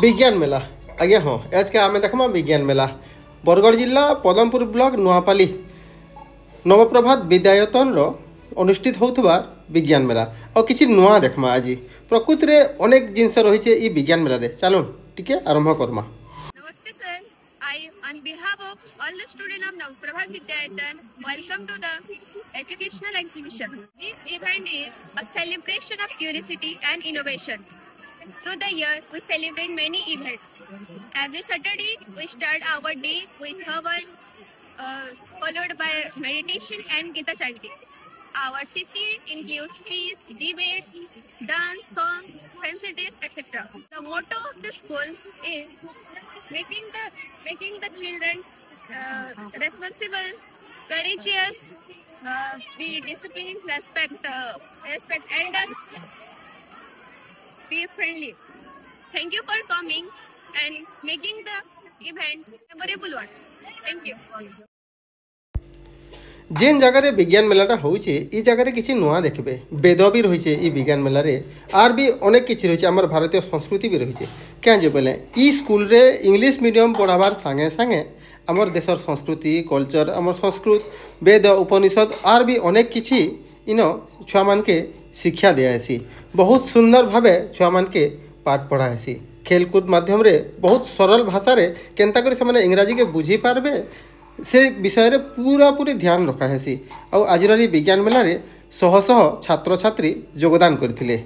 विज्ञान मेला आज्ञा हाँ आज के आम देखमा विज्ञान मेला बरगढ़ जिला पदमपुर ब्लॉक नुआपाली नवप्रभात विद्यायतन अनुष्ठित होता विज्ञान मेला और किसी नुआ देखमा आज प्रकृति में अनेक जिनस रही विज्ञान मेल चलो टिके आरंभ Karma. Namaste sir, on behalf of all the students of Navprabhat Vidyayatan, welcome to the educational exhibition. This event is a celebration of curiosity and innovation. Through the year, we celebrate many events. Every Saturday, we start our day with Havan, followed by meditation and Gita chanting. Our CCA includes quiz, debates, dance, song, fancy dress, etc. The motto of the school is making the children responsible, courageous, be disciplined, respect elders, be friendly. Thank you for coming and making the event memorable one. Thank you. जेन जगार विज्ञान मेलाटा होचे ई जगार किसी नुआ देखबे वेद भी रही है विज्ञान मेलार आर भी अनेक किसी रही आम भारतीय संस्कृति भी रही है क्या जे बोले ई स्कूल रे इंग्लिश मीडियम पढ़ाबार संगे संगे आमर देशर संस्कृति कल्चर आमर संस्कृत वेद उपनिषद आर भी अनेक किसी इन छुआ मान के शिक्षा दियासी बहुत सुंदर भावे छुआ मान के पाठ पढ़ासी खेलकूद माध्यम रे बहुत सरल भाषा रे केनता करी से माने इंग्राजी के बुझी पारबे से विषय रे पूरा पूरी ध्यान रखा है आज विज्ञान मेल शह शह छात्र छात्री योगदान करते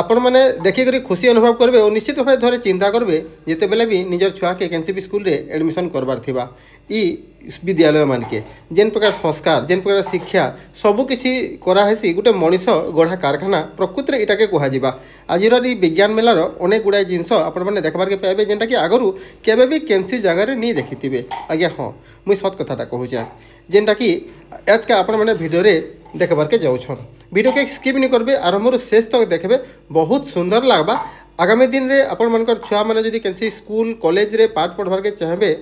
आपण मैंने देखिक खुशी अनुभव करेंगे और निश्चित भाव थोड़े चिंता करेंगे जिते बेले भी निजर छुआ के केनसीपी स्कूल रे एडमिशन करबार थिबा ई विद्यालय मान के जेन प्रकार संस्कार जेन प्रकार शिक्षा सबकिछि कराहेसी गोटे मनीष गढ़ा कारखाना प्रकृति इटा के कहुआ आज विज्ञान मेलार अनेक गुड़ाए जिनस आपण मैंने देखबार के पाइबे जेनटा कि आगरू केबे भी केनसी जगार नहीं देखिथिबे आज्ञा हाँ मुई सत कथाटा कहूँ जेनटा कि आज का आपण मैंने भिडियो रे देखबार के जाऊछन वीडियो के स्किप नहीं करबे आरंभ शेष तक देखबे बहुत सुंदर लगबा आगामी दिन रे आपण मानकर छुआ माने जदि केनसी स्कूल कॉलेज रे पाठ पढ़बार के चाहबे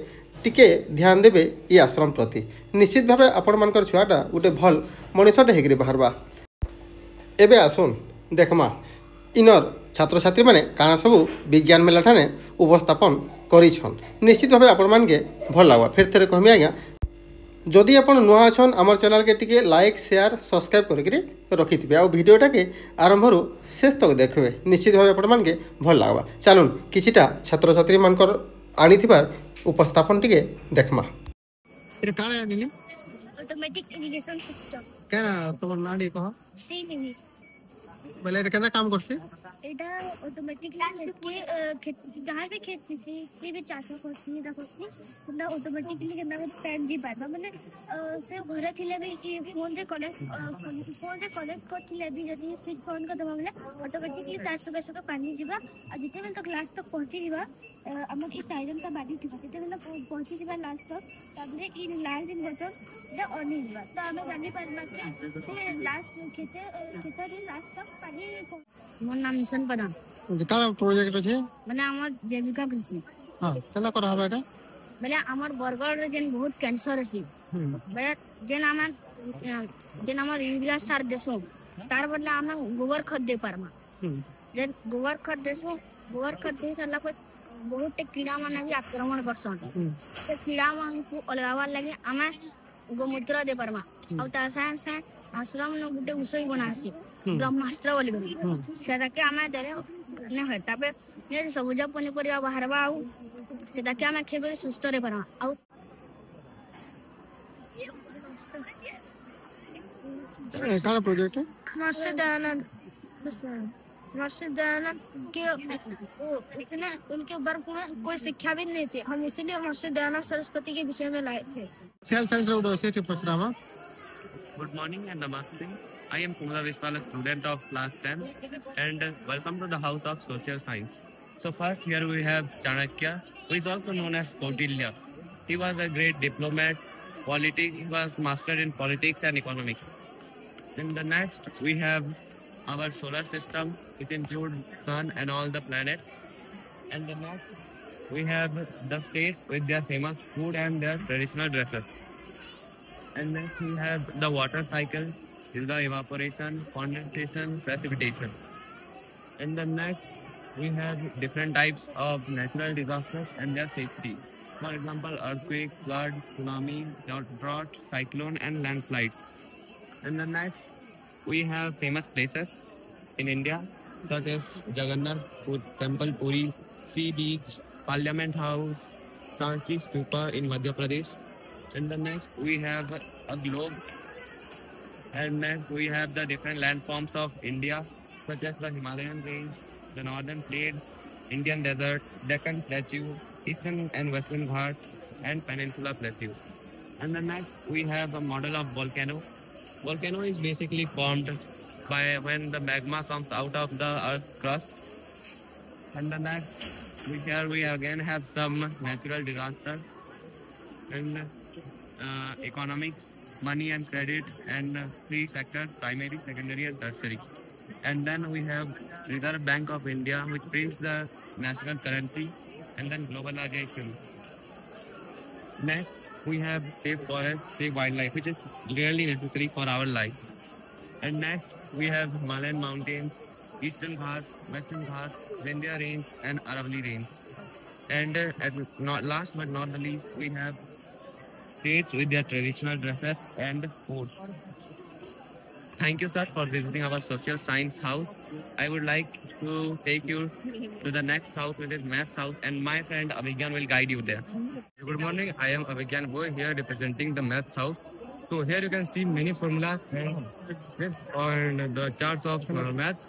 टिके ध्यान देबे ई आश्रम प्रति निश्चित भाव आपण मानकर छुआटा गोटे भल मनीषटे हेकरी बाहरबा। एबे आसुन देखमा इनर छात्र छात्री माने काना सब विज्ञान मेला ठाने उपस्थापन करिछन निश्चित भाव आपण मान के भल लागबा फिर थरे कहमी आज्ञा जदि आप नुआ अच्छन आमर चैनल के टिके लाइक शेयर सब्सक्राइब करके रखिथे आ भिडियोटा के आरंभ शेष तक देखबे निश्चित भाव आपण मान के भल लागबा चलून किछिटा छात्र छात्री मानकर आनिथिबार उपस्थापन टिके देखमा। एटा काले आनिले ऑटोमेटिक इरिगेशन सिस्टम केना तोर नाडी कह 3 मिनट बोले एटा केना काम करसे एटा ऑटोमेटिक के जहां भी खेत से भी चाଷ करसी एटा करसी पुरा ऑटोमेटिकली केना टाइम जी पाबा माने से घरे थिले भी फोन रे कनेक्ट करथिले भी जदी स्विच फोन कर दबा माने ऑटोमेटिकली 400 का पानी जीवा आ जिते बेल तक लास्ट तक पहुंची जीवा हमर ई साइरन का बाडी थिबा जिते बेल पहुंची जीवा लास्ट तक ताबरे ई लाल दिन बटन एटा ऑन ही जीवा तो हमें जानि पारना कि से लास्ट खेते रे लास्ट तक पानी मोर नाम मिशन प्रधान जे काला प्रोजेक्ट छै माने हमर जैविक कृषि हां केना कर हबा एटा माने हमर बरगढ़ रे जेन बहुत कैंसर अछि बे जेन हमर यूरिया सार देसो तार बदला हम गोबर खत दे पारमा जेन गोबर खत देसो गोबर खत दे सरला पर बहुत कीड़ा माने भी आक्रमण करसन ते कीड़ा मान को अलगावा लगे हमें गोमूत्र दे पारमा और तार से आश्रम न गुटे उसई बनासी ब्रह्मास्त्र बोली करी सेटा के हमें देले ने है ताबे ने सबुज पनिपरिया बाहरबा आ सेटा के हमें खेगरी सुस्त रे परा आ काला प्रोजेक्ट है मर्षद दयानंद के इतने उनके ऊपर कोई शिक्षा भी नहीं थी हम इसीलिए मर्षद दयानंद सरस्वती के विषय में लाए थे। सेल साइंस रो से पछरामा Good morning and namaste. I am Kumala Vishwal, a student of class 10 and welcome to the House of Social Science. So first here we have Chanakya, who is also known as Kautilya. He was a great diplomat, he was mastered in politics and economics. Then the next we have our solar system, it includes sun and all the planets. And the next we have the states with their famous food and their traditional dresses. And next we have the water cycle, is the evaporation, condensation, precipitation. And the next we have different types of natural disasters and their safety. For example, earthquake, flood, tsunami, drought, cyclone, and landslides. And then next, we have famous places in India such as Jagannath Temple, Puri, Sea Beach, Parliament House, Sanchi Stupa in Madhya Pradesh. And then next, we have a globe. And next, we have the different landforms of India such as the Himalayan range, the northern plains, Indian desert, Deccan Plateau, eastern and western Ghats, and Peninsula Plateau. And then next, we have a model of volcano. Volcano is basically formed by when the magma comes out of the earth's crust. And then next, we again have some natural disasters and economics, money and credit, and three sectors: primary, secondary, and tertiary. And then we have Reserve Bank of India, which prints the national currency, and then globalization. Next, we have safe forests, safe wildlife, which is really necessary for our life. And next, we have Himalayan mountains, Eastern Ghats, Western Ghats, Vindhya Range, and Aravalli Range. And last but not the least, we have states with their traditional dresses and foods. Thank you, sir, for visiting our social science house. I would like to take you to the next house, which is maths house, and my friend Abhigyan will guide you there. Good morning, I am Abhigyan Boy here representing the maths house. So here you can see many formulas and on the charts of maths.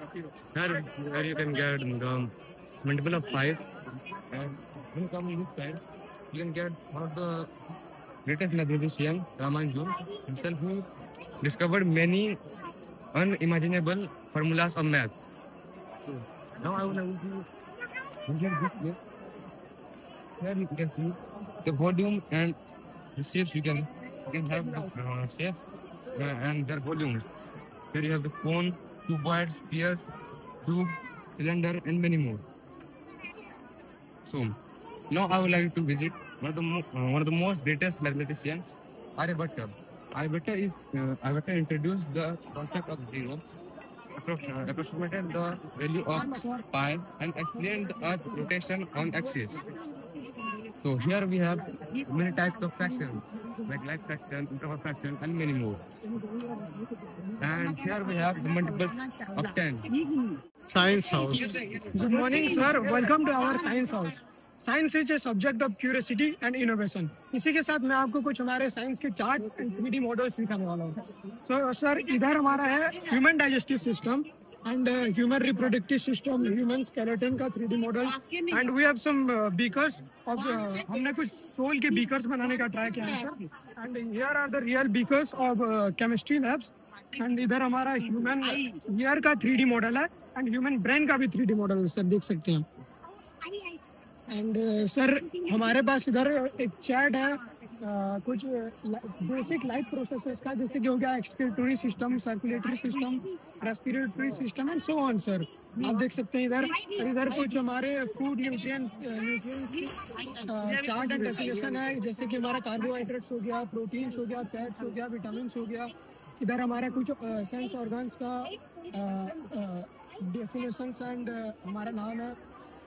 Here you can get the multiple of 5. And when you come on this side, you can get one of the greatest mathematician, Ramanujan himself, who discovered many unimaginable formulas of maths. So now I will visit this place. Here you can see the volume and the shapes. You can have the shapes and their volumes. Here you have the cone, cuboid, spheres, tube, cylinder, and many more. So now I would like to visit one of the most greatest mathematicians, Aryabhatta. Aryabhatta introduced the concept of zero, approximated the value of pi, and explained the Earth's rotation on axis. So here we have many types of fractions, like light fraction, interval fraction, and many more. And here we have the multiples of 10. Science house. Good morning, sir. Welcome to our science house. Science is a subject of curiosity and innovation. इसी के साथ मैं आपको कुछ हमारे science के charts and 3D models दिखाने वाला हूँ. सो सर, इधर हमारा है human digestive system and human reproductive system, human skeleton का 3D model, and we have some beakers of, हमने कुछ सोल के बीकर्स बनाने का ट्राई किया है sir. And here are the real beakers of chemistry labs. And इधर हमारा ह्यूमन ईयर का 3D मॉडल है एंड ह्यूमन ब्रेन का भी 3D मॉडल है सर, देख सकते हैं. एंड सर हमारे पास इधर एक चैट है कुछ बेसिक लाइफ प्रोसेसेस का, जैसे कि हो गया excretory system, circulatory system, respiratory system and so on sir. आप देख सकते हैं इधर. और इधर कुछ हमारे food nutrients chart and definition है, जैसे कि हमारा कार्बोहाइड्रेट्स हो गया, प्रोटीन्स हो गया, फैट्स हो गया, विटामिन्स हो गया. इधर हमारा कुछ सेंस ऑर्गन्स का डेफिनेशन एंड हमारा नाम है.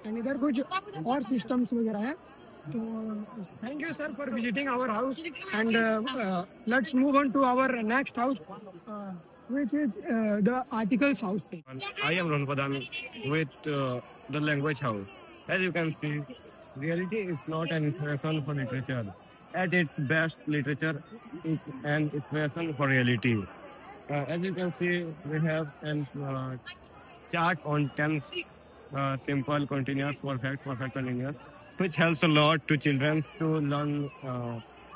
एंड इधर कुछ और सिस्टम्स वगैरह है. तो thank you sir for visiting our house and let's move on to our next house which is the articles house. I am Ronpadam with the language house. As you can see, reality is not an inspiration for literature. At its best, literature is an inspiration for reality. As you can see, we have a chart on tense, simple, continuous, perfect, continuous, which helps a lot to children to learn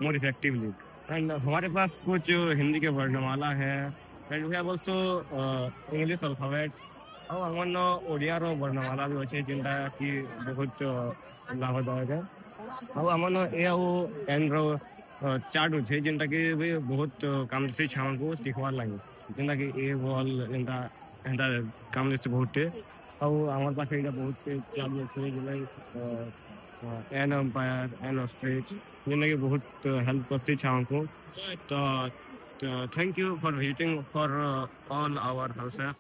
more effectively. And हमारे पास कुछ हिंदी के वर्णमाला है. And we have also English alphabets. ଆଉ ଆମର ଓଡ଼ିଆର ବର୍ଣ୍ଣମାଲା ବି ଅଛି, ଯେନ୍ଟା କି ବହୁତ ଲାଭଦାୟକ. ଆଉ ଆମର ଏ ଆଉ ଏନ୍ର ଚାର୍ଟ ଅଛେ, ଯେନ୍ଟା କି ବି ବହୁତ କାମ ଦେସି ଛୁଆମାନଙ୍କୁ ଶିଖବାର୍ ଲାଗି, ଯେନ୍ଟା କି ଏ ବଲ୍ ଏନ୍ତା ଏନ୍ତା କାମ ଦେସି ବହୁତଟେ. ଆଉ ଆମର ପାଖେ ଏଇଟା ବହୁତ ଚାର୍ଟ ଅଛେ, ଯେନ୍ଟା एन एम्पायर, एन ऑस्ट्रिच, जिनकी बहुत हेल्प करती छाओं. तो thank you for visiting for all our houses.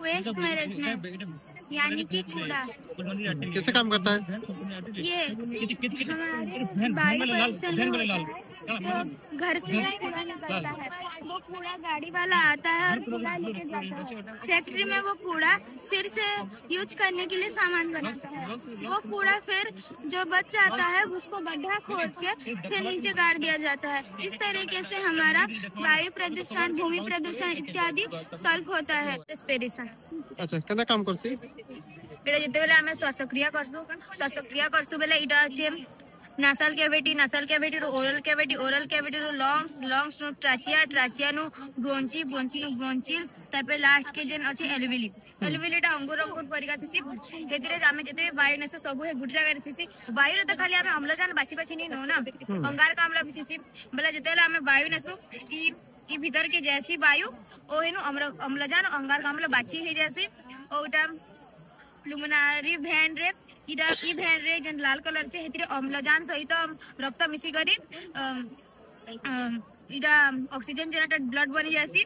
Waste management यानी कि कूड़ा। कैसे काम करता है? ये हमारे वायु प्रदूषण में होता है, तो घर से ही कूड़ा निकलता है, वो कूड़ा गाड़ी वाला आता है और कूड़ा लेके जाता है फैक्ट्री में। वो कूड़ा फिर से यूज करने के लिए सामान बनाता है। वो कूड़ा फिर जो बच जाता है उसको गड्ढा खोद के फिर नीचे गाड़ दिया जाता है। इस तरीके से हमारा वायु प्रदूषण, भूमि प्रदूषण इत्यादि सॉल्व होता है। रेस्पिरेशन। अच्छा, केना काम करसी? एटा जेतेबेले आमे श्वासक्रिया करसु बेले इटा अछि नासल कैविटी रो ओरल कैविटी रो लंग्स नो ट्राचिया नु ब्रोंची नु ब्रोंचिल तारपे लास्ट के जेन अछि एल्विली टा अंगुर परिका थिसी। हेतिरे आमे जेते वायु नेसे सब हे गुड जगह थिसी। वायु रे त खाली आमे अम्लजान बासी नी नो ना, अंगारकाम्ल भी थिसी बेले जेतेबेले आमे वायु नेसु ई भीतर के जैसी वायु ओ हेनु अम्लजान अंगारकाम्ल बाची हे जैसी ओटा प्लुमिनारी वैन रे इटा ई वैन रे जन लाल कलर छे हेतिरे अम्लजान सहित रक्त मिसी करी इटा ऑक्सीजन जेनटा ब्लड बनी जासी।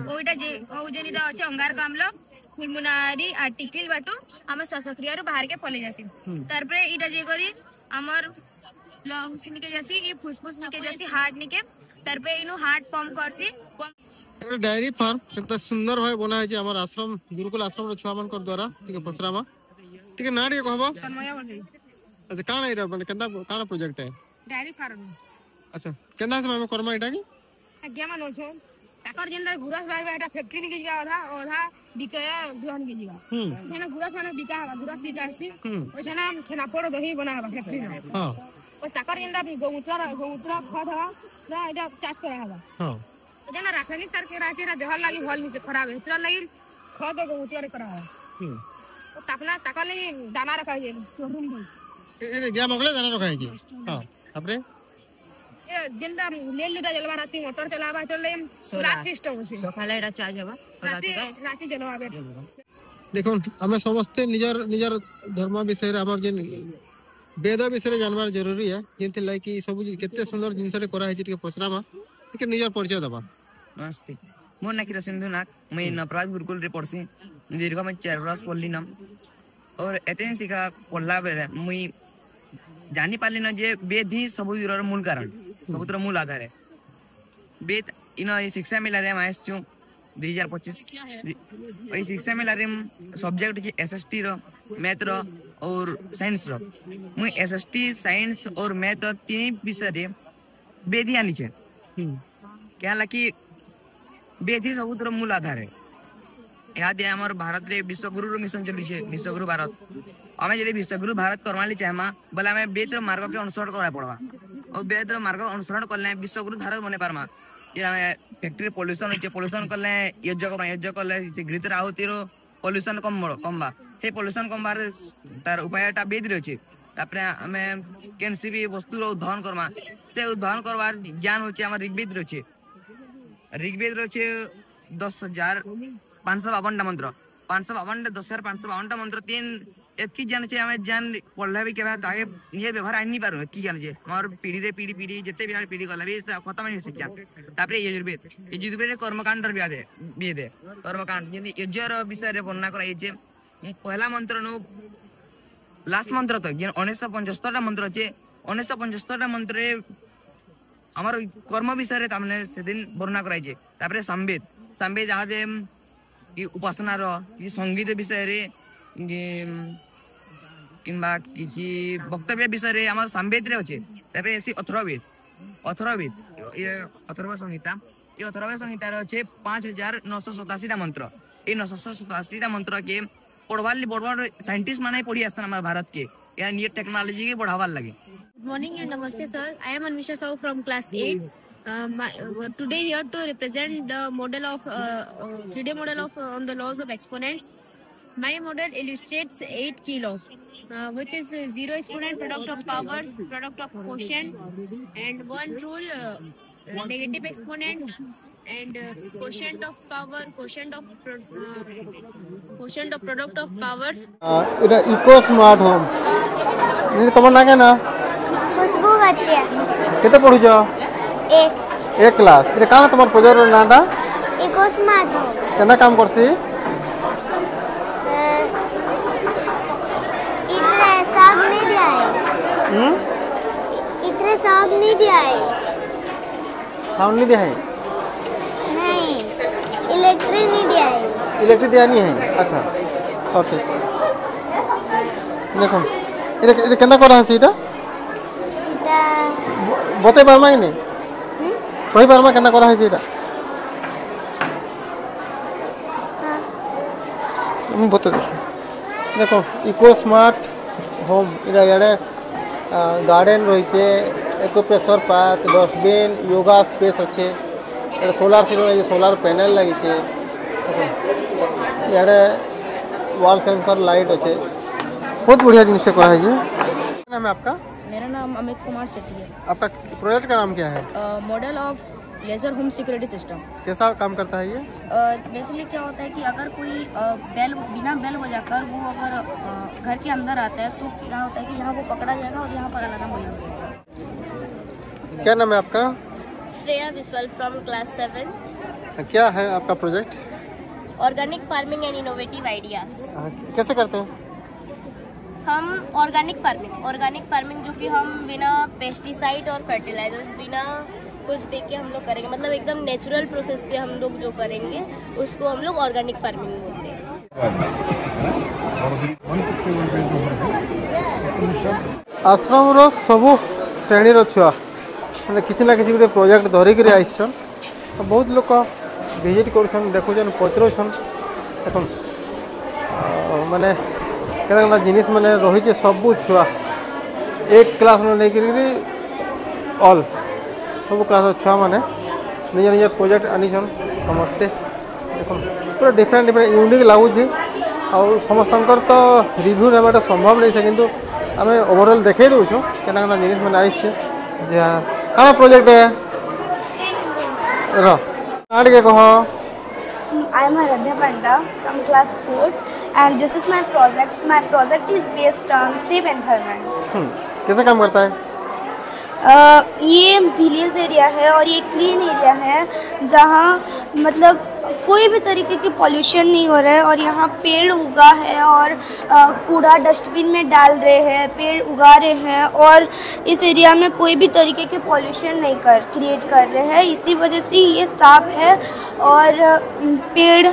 ओइटा जे ओ जेन इटा अछि अंगारकाम्ल प्लुमिनारी आर्टिकल बाटू हम श्वासक्रिया रो बाहर के पले जासी। तारपरे इटा जे करी हमर लंग्स निके जासी, ई फुसफुस निके जासी, हार्ट निके तारपे इनु हार्ट पंप करसी। डायरी फार्म केते सुंदर भाई बना है हमर आश्रम गुरुकुल आश्रम रो छुआ मानकर द्वारा ठीक है पचरामा ठीक है ना रे कहबो। अच्छा काना इरा बने केंदा काना प्रोजेक्ट है? Dairy farm. अच्छा केंदा से हम करमा इटा की आज्ञा मानो छो ताकर जेंदा गुरस बार एटा फैक्ट्री निके जावा ओधा बिकय ग्रहण के जीवा जेना गुरस माने बिका हवा गुरस बिकासी ओछना छेनापोड़ दही बना हवा फैक्ट्री में। हां ओ ताकर जेंदा गौमूत्र खद हवा ना एटा चाष करा हवा। हां जेना रासायनिक सार के राशि रा देहल लागि भल मिसे खराब है तोरा लागि खद गौमूत्र करा हवा। ओ ताकना ताकर लागि दाना रखा है स्टोर रूम में ए गया मगले दाना रखा है। हां अपरे ए जेंदा लेल लुटा जलवा राती मोटर चलावा तो ले सोलार सिस्टम छै सकाले एटा चार्ज हवा राती जलवा बे। देखो हमें समस्त निजर धर्म विषय हमर जेन वेद विषय जानवर जरूरी है जेंते लाइक कि सब केते सुंदर जिंस रे करा है ठीक पचरामा ठीक निजर परिचय दबा। नमस्ते मोर ना किरा सिंधु नाक मैं नपराज गुरुकुल रे पढ़सी दीर्घ में 4 वर्ष पढ़ली न और एटेन सिखा पढ़ला बेले मुई जानी पाली न जे वेद ही सबुर मूल कारण सबुतर मूल आधार है। वेद इन शिक्षा मिला रे माइस छु 2025 ए शिक्षा मिला रे सब्जेक्ट जे एसएसटी रो मैथ रो और साइंस रो मुई एसएसटी साइंस और मैथ तीन विषय रे वेद ही आनी छे क्या लकी वेद ही सबुतर मूल आधार है। याद है हमर भारत रे विश्वगुरु रो मिशन चली छे विश्वगुरु भारत हमें यदि विश्वगुरु भारत करवाली चाहमा बोले हमें वेद रो मार्ग के अनुसरण करा पड़वा और वेद रो मार्ग अनुसरण करले विश्वगुरु भारत बने पारमा। ये हमें फैक्ट्री पोल्यूशन होचे पोल्यूशन करले यज्ञ करले घृत आहुति रो पोल्यूशन कमबा हे पोल्यूशन कमबार तार उपायटा वेद रे छे। तापरे हमें केनसी भी वस्तु रो उद्भावन करमा से उद्भावन करवार ज्ञान होचे हमर ऋग्वेद रो छे। ऋग्वेद रो छे 10,552 मंत्र 10,552 मंत्र तीन एतकी जान छे हमें जान पढ़ला भी केबा ताके ये व्यवहार आनी पारो की जान छे हमर पीढ़ी रे पीढ़ी जते भी पीढ़ी गला भी खत्म नहीं शिक्षा। तापरे यजुर्वेद कर्मकांड रे वेद है कर्मकांड जदी यज्ञर विषय रे वर्णना कराई छे। पहला मंत्र नु लास्ट मंत्र तक जे 1975 टा मंत्र छे 1975 टा मंत्र रे हमर कर्म विषय रे तामने से दिन वर्णना कराई छे। तापरे संवेद जहाँ दे कि उपासना रो कि संगीत विषय रे किंबा किछि वक्तव्य विषय रे हमर संवेद रे होचे। तापरे एसी अथर्ववेद ये अथर्व संहिता ये अथर्व संहिता रे होचे 5,987 टा मंत्र। ए 987 टा मंत्र के पढ़वाली बड़ साइंटिस्ट माने पढ़ी आसन हमर भारत के या न्यू टेक्नोलॉजी के बढ़ावा लगे। Good morning and namaste sir. I am Anvisha Sahu from class 8. Today here to represent the model of 3D model of on the laws of exponents. My model illustrates 8 key laws, which is 0 exponent, product of powers, product of quotient, and one rule negative exponent and quotient of power, quotient of product of powers. এটা eco smart home নি তোমার না কেনা खुशबू गतिया কেতে পড়ুছ? এক class. এটা কানা তোমার প্রজেক্টর নাটা? इको स्मार्ट होम কেনা কাম করছি? इतने साउंड नहीं दिया है। साउंड नहीं दिया है? नहीं, इलेक्ट्रिक नहीं दिया है। इलेक्ट्रिक दिया नहीं है? अच्छा ओके देखो ये केना करा है सीटा इता बते पारमा कि नहीं कही पारमा केना करा है सीटा मैं बता दूँ देखो इको स्मार्ट होम इरा याडे गार्डन रही है एको प्रेशर पात डस्टबिन योगा स्पेस अच्छे सोलार सिस्टम सोलार पैनल लगी है याडे वॉल सेंसर लाइट अच्छे बहुत बढ़िया जिनिस से करा है जी। क्या नाम है आपका? मेरा नाम अमित कुमार शेट्टी है। आपका प्रोजेक्ट का नाम क्या है? Model of laser home security system. कैसा काम करता है ये? बेसिकली क्या होता है कि अगर कोई बेल बिना बेल बजाकर वो अगर घर के अंदर आता है तो क्या होता है कि यहाँ वो पकड़ा जाएगा और यहाँ पर अलार्म बज जाएगा। क्या नाम है आपका? Shreya Vishwal from class 7। क्या है आपका project? Organic farming and innovative ideas. कैसे करते हैं? हम ऑर्गेनिक फार्मिंग जो कि हम बिना पेस्टिसाइड और फर्टिलाइजर्स बिना कुछ देख के हम लोग करेंगे, मतलब एकदम नेचुरल प्रोसेस से हम लोग जो करेंगे उसको हम लोग ऑर्गेनिक फार्मिंग बोलते हैं। आश्रम सबू श्रेणी छुआ मैंने किसी ना किसी गोटे प्रोजेक्ट धरिक आईसन बहुत लोग विजिट कर देखुन पचरुन देख माने केदा जिनिस मैंने रही सबू छुआ एक क्लास लेकर ऑल सब क्लास छुआ मैंने निज निज प्रोजेक्ट आनीछन समस्ते देख पूरा डिफरेंट डिफरेंट यूनिक लगुच आउ समस्त तो रिव्यू नेबाटा संभव नहीं से किंतु आम ओवरऑल देखे दूँ केना जिनिस मैंने आई कौन प्रोजेक्ट है रे कह I am Aradhya Panda from class 4 and this is my project. My project is based on safe environment. कैसे काम करता है? ये विलेज एरिया है और ये क्लीन एरिया है जहाँ मतलब कोई भी तरीके की पॉल्यूशन नहीं हो रहा है और यहाँ पेड़ उगा है और कूड़ा डस्टबिन में डाल रहे हैं, पेड़ उगा रहे हैं और इस एरिया में कोई भी तरीके के पॉल्यूशन नहीं क्रिएट कर रहे हैं। इसी वजह से ये साफ है और पेड़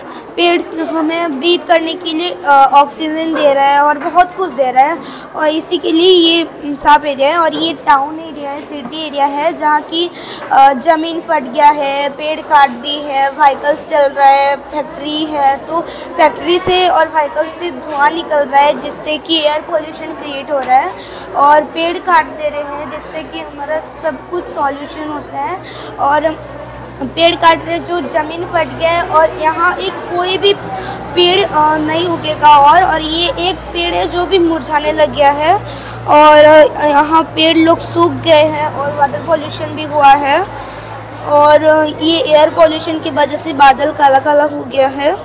हमें ब्रीथ करने के लिए ऑक्सीजन दे रहा है और बहुत कुछ दे रहा है और इसी के लिए ये साफ एरिया है। और ये टाउन एरिया है, सिटी एरिया है जहाँ की ज़मीन फट गया है, पेड़ काट दी है, व्हीकल्स चल रहा है, फैक्ट्री है, तो फैक्ट्री से और व्हीकल्स से धुआं निकल रहा है जिससे कि एयर पोल्यूशन क्रिएट हो रहा है और पेड़ काट दे रहे हैं जिससे कि हमारा सब कुछ सॉल्यूशन होता है। और पेड़ काट रहे जो ज़मीन फट गया है और यहाँ एक कोई भी पेड़ नहीं उगेगा और ये एक पेड़ है जो भी मुरझाने लग गया है और यहाँ पेड़ लोग सूख गए हैं और वाटर पोल्यूशन भी हुआ है और ये एयर पोल्यूशन की वजह से बादल काला काला हो गया है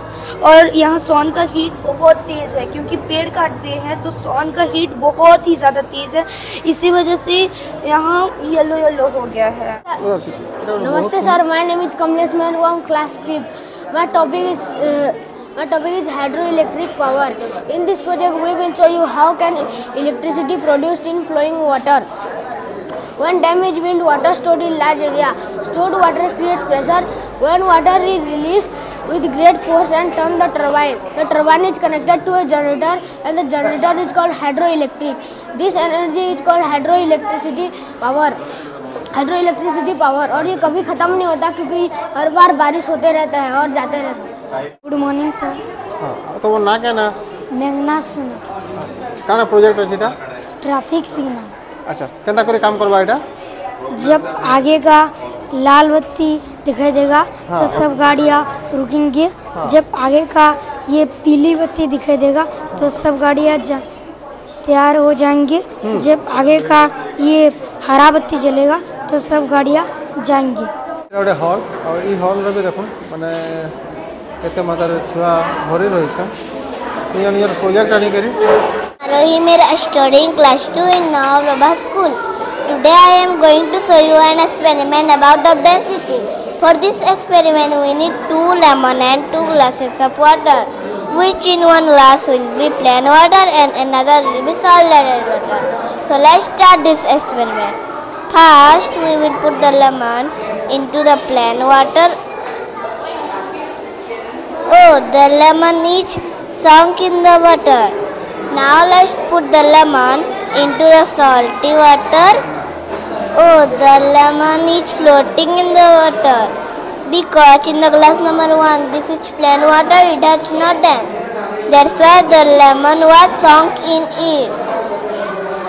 और यहाँ सन का हीट बहुत तेज़ है क्योंकि पेड़ काट दिए हैं तो सन का हीट बहुत ही ज़्यादा तेज़ है, इसी वजह से यहाँ येलो येलो हो गया है। नमस्ते sir, my name is Kamlesh man class 5। My topic is hydroelectric power. In this project we will show you how can electricity produced in flowing water. When dam is built, water stored in large area. Stored water creates pressure. When water is released with great force and turn the turbine. The turbine is connected to a generator and the generator is called hydroelectric. This energy is called hydroelectricity power. और ये कभी ख़त्म नहीं होता क्योंकि हर बार बारिश होते रहता है और जाते रहता है। Good morning sir. तो वो ना क्या ना मेघना सुना काना प्रोजेक्ट है सीटा ट्रैफिक सिग्नल। अच्छा केंदा करे काम करवा एटा? जब आगे का लाल बत्ती दिखाई देगा तो सब गाड़ियाँ रुकेंगे। जब आगे का ये पीली बत्ती दिखाई देगा तो सब गाड़ियाँ तैयार हो जाएंगे। जब आगे का ये हरा बत्ती जलेगा तो सब गाड़ियाँ जाएंगी। गोटे हॉल और ई हॉल भी देखो माने केते मात्रा छुआ भरी रही है निज प्रोजेक्ट आनी करी Arohi Mir studying class 2 in Navaprabha school. Today I am going to show you an experiment about the density. For this experiment we need 2 lemon and 2 glasses of water. which in one glass will be plain water and another will be salted water. So let's start this experiment. First we will put the lemon into the plain water. Oh, the lemon is sunk in the water. Now let's put the lemon into the salty water. Oh, the lemon is floating in the water. Because in the glass number 1, this is plain water, it has no dance. That's why the lemon was sunk in it.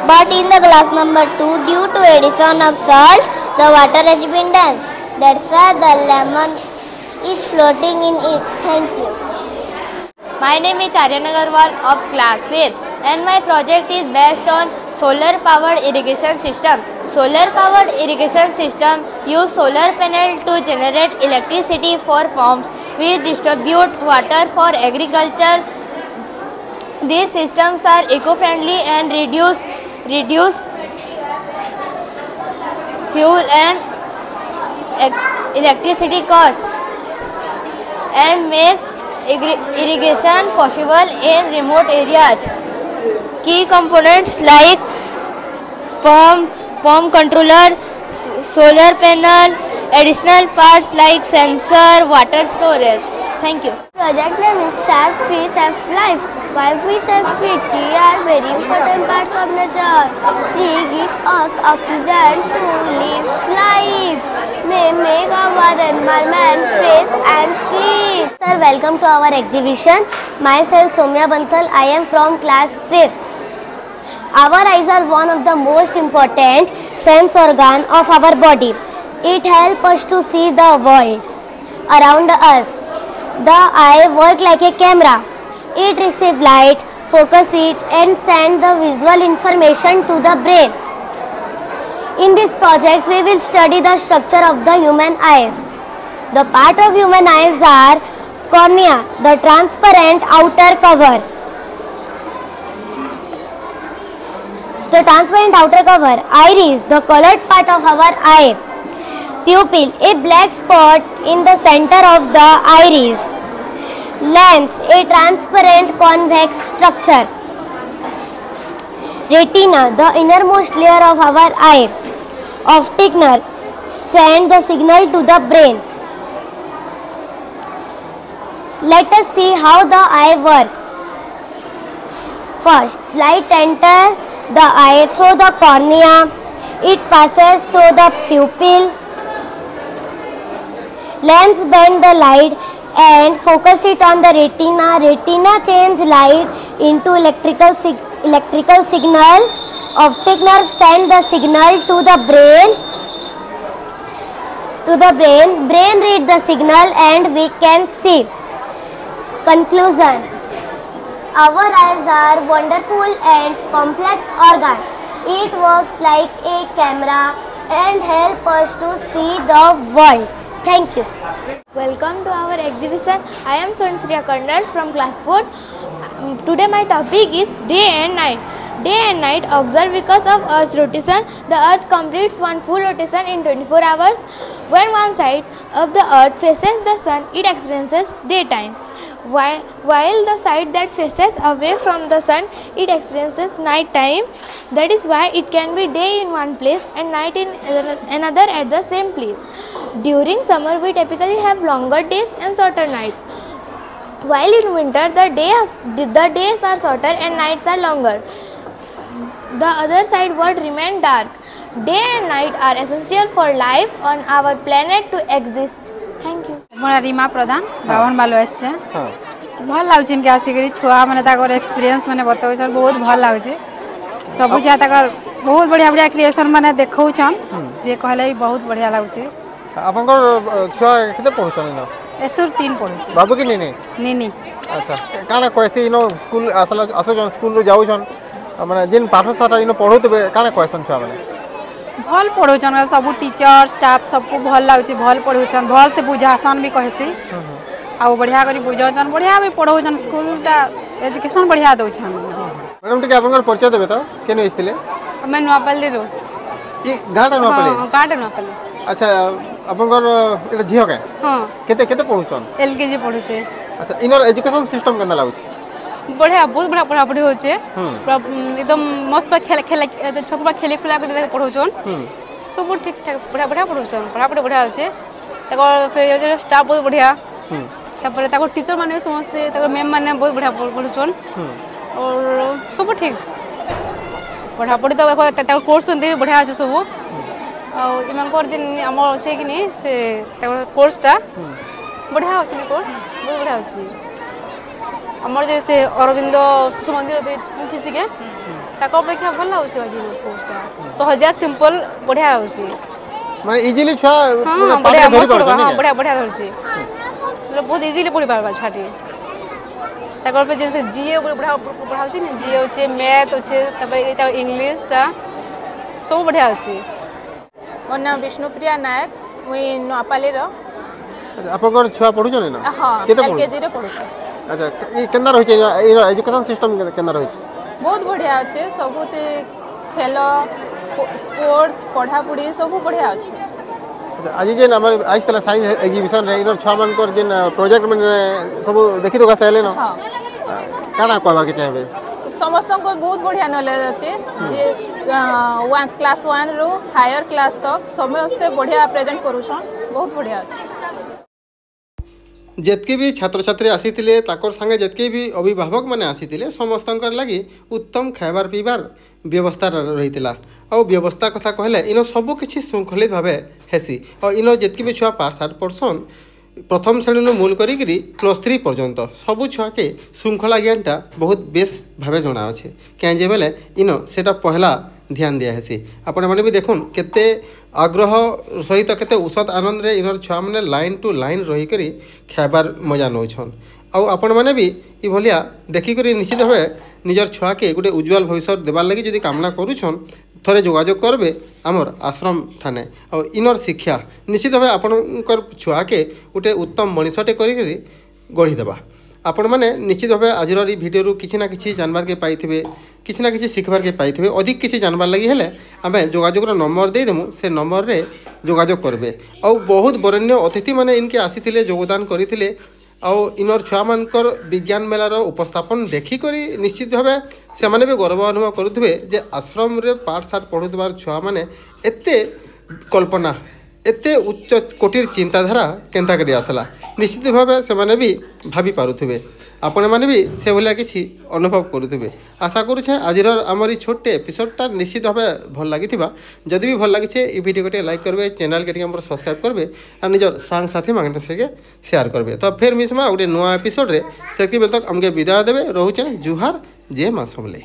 But in the glass number 2, due to addition of salt, the water has been dense. That's why the lemon is floating in it. Thank you. My name is Aryan Agarwal of class 5th and my project is based on solar powered irrigation system. Solar powered irrigation system use solar panel to generate electricity for pumps which distribute water for agriculture. These systems are eco-friendly and reduce fuel and electricity cost and makes irrigation possible in remote areas. Key components like pump controller, solar panel, additional parts like sensor, water storage. Thank you. Project name is Save Tree, Save Life. Why we save trees? Trees are very important parts of nature. Trees give us oxygen to live life. They make our environment fresh and clean. Sir, welcome to our exhibition. Myself Soumya Bansal. I am from class 5th. Our eyes are one of the most important sense organ of our body. It helps us to see the world around us. The eye works like a camera. It receives light, focus it and send the visual information to the brain. In this project, we will study the structure of the human eyes. The part of human eyes are cornea, the transparent outer cover. The transparent outer cover, iris, the colored part of our eye. Pupil, a black spot in the center of the iris. Lens, a transparent convex structure. Retina, the innermost layer of our eye. Optic nerve, send the signal to the brain. Let us see how the eye works. First, light enters the eye through the cornea. It passes through the pupil. Lens bend the light and focus it on the retina. Retina change light into electrical signal. Optic nerve send the signal to the brain. Brain read the signal and we can see. Conclusion. Our eyes are wonderful and complex organ. It works like a camera and help us to see the world. Thank you. Welcome to our exhibition. I am Sonshriya Karnal from class 4th. Today my topic is day and night. Day and night occur because of Earth's rotation. The Earth completes one full rotation in 24 hours. When one side of the Earth faces the sun, it experiences daytime. While the side that faces away from the sun, it experiences night time. That is why it can be day in one place and night in another at the same place. During summer, we typically have longer days and shorter nights. While in winter, the days are shorter and nights are longer. The other side would remain dark. Day and night are essential for life on our planet to exist. Thank you. मोर रीमा प्रधान बावन बालो आछे भल लागछ इनके आसी छुआ माने ताकर experience माने बताउ छन बहुत भल लागछ सब जा ताकर बहुत बढ़िया बढ़िया क्रिएशन माने देखौ छन जे कहले बहुत बढ़िया लागछ आपनकर छुआ केते पढछन न एसुर 3 पढछ बाबू की नीनी नीनी अच्छा काना कैसे इनो स्कूल असो जन स्कूल रो जाउ छन माने जिन पाठशाला इनो पढोतबे काना क्वेश्चन छुआ माने भल पढ़ौछन सब टीचर स्टाफ सबको भल लागछ भल पढ़ौछन भल से बुझासन भी कहसी आ बढ़िया करी बुझौछन बढ़िया भी पढ़ौछन स्कूलटा एजुकेशन बढ़िया दउछन मैडम टिके आपनकर परिचय देबे त केने आइतिले मैं नवापल्ली रो ई गाटा नवापल्ली हां गाटा नवापल्ली अच्छा आपनकर एटा झियो के हां केते केते पढौछन एलकेजी पढुछे अच्छा इनर एजुकेशन सिस्टम केना लागुछ बढ़िया बहुत बढ़िया पढ़ापढ़ी होचे एकदम मस्त खेल खेल छोकबा खेली खुला कर पढ़ौछन सब ठीक ठाक बढ़िया बढ़िया पढ़ौछन पढ़ापढ़ी बढ़िया होचे तकर फिर स्टाफ बहुत बढ़िया तापर तकर टीचर माने समस्त तकर मैम माने बहुत बढ़िया पढ़ौछन और सब ठीक पढ़ापढ़ी तो तकर कोर्स तो बढ़िया আছে सब और इमानकर जिन हमर से कि नहीं से तकर कोर्सटा बढ़िया होचे कोर्स बहुत बढ़िया होचे हमर जैसे अरविंद शिशु मंदिर भी सिके ताको अपेक्षा भल लाउछ बाकी कोर्सटा सहजा सिंपल बढ़िया होछि माने इजीली छुआ बढ़िया बढ़िया बढ़िया धरछि मतलब बहुत इजीली पढ़ी पारबा छाटी ताको पे जैसे जीए बढ़िया पढ़ाउछि ने जीए होछि मैथ होछि तबे एटा इंग्लिश ता सब बढ़िया होछि मोर नाम विष्णुप्रिया नायक मुई नोआपाली रो अच्छा आपन छुआ पढु छने ना हां एलकेजी रे पढु छ अच्छा ये केना रहै छै एजुकेशन सिस्टम केना रहै छै बहुत बढ़िया अछि सबुते खेल स्पोर्ट्स पढ़ापढ़ी सब बढ़िया अछि अच्छा आज जे हमर आज तला साइंस एग्जीबिशन रे इनर छुआ मन कर जे प्रोजेक्ट में सब देखि दोगा सहेले न हां काना कहबा के चाहबे समस्त को बहुत बढ़िया नॉलेज अछि जे क्लास 1 रो हायर क्लास तक समस्त बढ़िया प्रेजेंट करूछन बहुत बढ़िया अछि जितके भी छात्र छात्री आसीथिले ताकर संगे जितके भी अभिभावक माने आसीथिले समस्तंकर लागि उत्तम खाइबार पीबार व्यवस्था रहितिला और व्यवस्था कथा कहले इन सब किछि शृंखलित भावे हेसी और इन जितके भी छुआ पाठ साठ पर्सन प्रथम श्रेणी मूल करी +3 पर्यंत सबू छुआ के श्रृंखला ज्ञानटा बहुत बेस भावे जना अच्छे क्या बेले इन सेटा पहला ध्यान दिया हेसी आपण मैंने भी देखुन केते आग्रह सहित केते उषत आनंद रे इनर छुआ मैंने लाइन टू लाइन रही करी खाइबार मजा नौछन आउ आपण मैंने भी ई भलिया देखिक निश्चित भावे निजर छुआ के गोटे उज्जवल भविष्य देवार लगी जदि कामना करूछन थरे जोगाजोग करबे आमर आश्रम ठाने और इनर शिक्षा निश्चित भावे आपणकर छुआ के गोटे उत्तम मनीषटे करी गढ़ीदेवा आपण मैंने निश्चित भावे आज भिडियो किसी ना कि जानबार के पाइथिबे किसी ना कि शिखबार के पाइथिबे अधिक किसी जानबार लगी हेले आमे जोगाजोग नंबर देदेमु से नंबर रे जोगाजोग करबे और बहुत बरेण्य अतिथि माने इनके आसीथिले योगदान करथिले और इनर छुआ मानकर विज्ञान मेलार उपस्थापन देखिक निश्चित भावे से माने भी गर्व अनुभव करुवे जे आश्रम रे पाठ साठ पढ़ुवार छुआ माने एते कल्पना एते उच्च कोटिर चिंताधारा केंता करी आसला निश्चित भावे से माने भी भाभी पारुथिबे आपण माने भी से भलिया किछि अनुभव करुथिबे आशा करूछे आजिर आमर छोटे एपिसोडटा निश्चित भावे भल लागिथिबा जदि भी भल लागिछे ई वीडियो को लाइक करबे चैनल के हमर सब्सक्राइब करबे और निजर सांग साथी मांगने से शेयर करबे तो फिर मिसमा गोटे नुआ एपिसोड रे सेति बेल तक हमके विदाय देबे रहूछे जुहार जय मां समले।